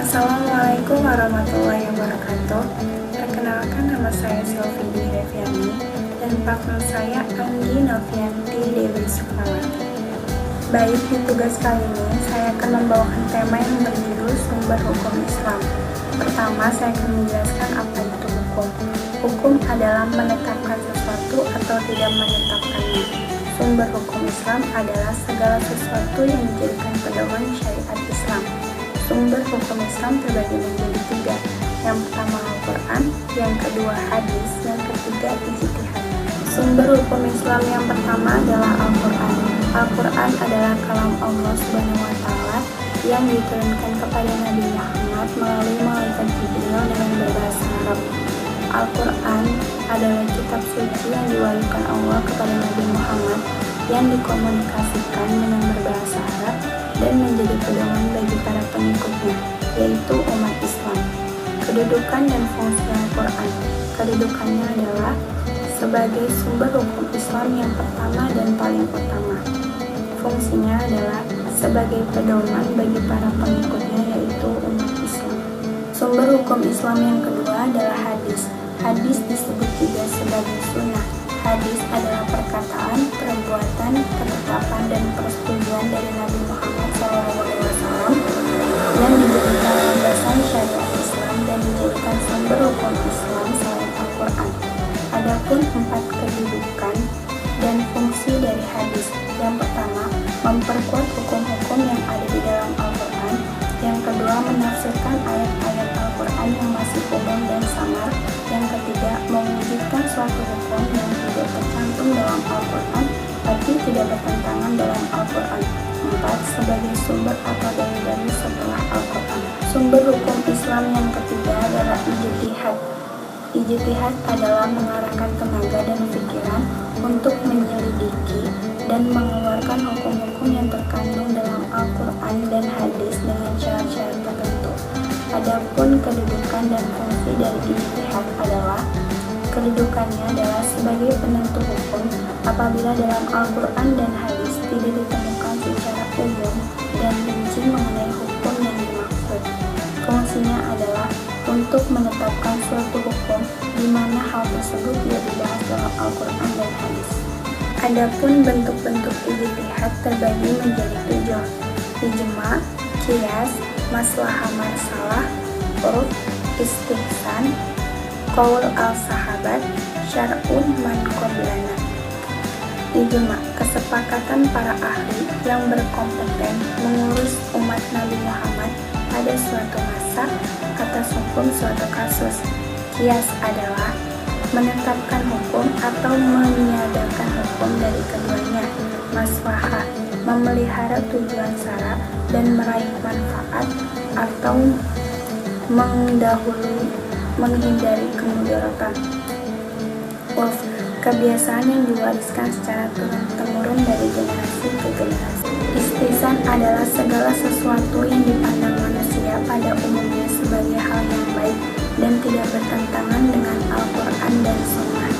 Assalamualaikum warahmatullahi wabarakatuh. Perkenalkan, nama saya Sylvie Deviani dan partner saya Anggi Novianti Dewi Sukmawati. Baik, di tugas kali ini saya akan membawakan tema yang berjudul sumber hukum Islam. Pertama, saya akan menjelaskan apa itu hukum. Hukum adalah menetapkan sesuatu atau tidak menetapkannya. Sumber hukum Islam adalah segala sesuatu yang dijadikan pedoman syariat Islam. Sumber hukum Islam terbagi menjadi tiga. Yang pertama Al-Quran, yang kedua hadis, yang ketiga ijtihad. Sumber hukum Islam yang pertama adalah Al-Quran. Al-Quran adalah kalam Allah Subhanahu wa Ta'ala yang diturunkan kepada Nabi Muhammad melalui malaikat Jibril dengan berbahasa Arab. Al-Quran adalah kitab suci yang diwahyukan Allah kepada Nabi Muhammad yang dikomunikasikan dengan berbahasa Arab dan menjadi pedoman bagi para pengikutnya, yaitu umat Islam. Kedudukan dan fungsi Al-Quran. Kedudukannya adalah sebagai sumber hukum Islam yang pertama dan paling utama. Fungsinya adalah sebagai pedoman bagi para pengikutnya, yaitu umat Islam. Sumber hukum Islam yang kedua adalah hadis. Hadis disebut juga sebagai sunnah. Hadis adalah perkataan, perbuatan, ketetapan, dan persetujuan dari Nabi Muhammad SAW yang dijadikan landasan syariat Islam dan dijadikan sumber hukum Islam selain Al-Quran. Adapun 4 kedudukan dan fungsi dari hadis. Yang pertama, memperkuat hukum-hukum yang ada di dalam Al-Quran. Yang kedua, menafsirkan ayat-ayat Al-Quran yang masih umum dan samar. Yang ketiga, mewujudkan suatu hukum yang tidak tercantum dalam Al-Quran tapi tidak bertentangan dalam Al-Quran. 4. Sebagai sumber atau dalil setelah Al-Quran. Sumber hukum Islam yang ketiga adalah ijtihad. Ijtihad adalah mengarahkan tenaga dan pikiran untuk menyelidiki dan mengeluarkan hukum-hukum yang terkandung dalam Al-Quran dan hadis dengan syarat-syarat tertentu. Adapun kedudukan dan fungsi dari ijtihad adalah kedudukannya adalah sebagai penentu hukum apabila dalam Al-Quran dan hadis tidak ditemukan secara umum dan rinci mengenai hukum yang dimaksud. Fungsinya adalah untuk menetapkan suatu hukum di mana hal tersebut tidak dibahas dalam Al-Quran dan hadis. Adapun bentuk-bentuk ijtihad terbagi menjadi 7: ijma, qiyas, maslahah marsalah, urf, istihsan, qaul al-sahabat, syar'un man qablana. Ijma, kesepakatan para ahli yang berkompeten mengurus umat Nabi Muhammad pada suatu masa atas hukum suatu kasus. Qiyas adalah menetapkan hukum atau meniadakan hukum dari keduanya. Maslahah, memelihara tujuan sara dan meraih manfaat atau menghindari kemudaratan. Urf, kebiasaan yang diwariskan secara turun-temurun dari generasi ke generasi. Istihsan adalah segala sesuatu yang dipandang manusia pada umumnya sebagai hal yang baik dan tidak bertentangan dengan Al-Quran dan Sunnah.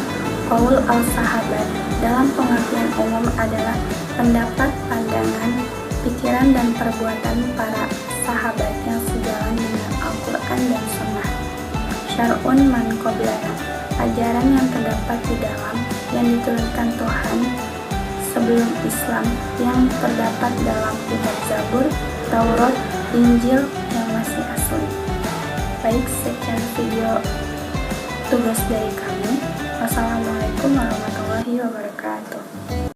Qaul al-sahabat dalam pengertian umum adalah pendapat, pandangan, pikiran, dan perbuatan para sahabat yang sejalan dengan Al-Quran dan Sunnah. Syar'un man qablana, ajaran yang terdapat di dalam yang diturunkan Tuhan sebelum Islam yang terdapat dalam kitab Zabur, Taurat, Injil yang masih asli. Baik, sekian video tugas dari kami. Wassalamualaikum warahmatullahi wabarakatuh.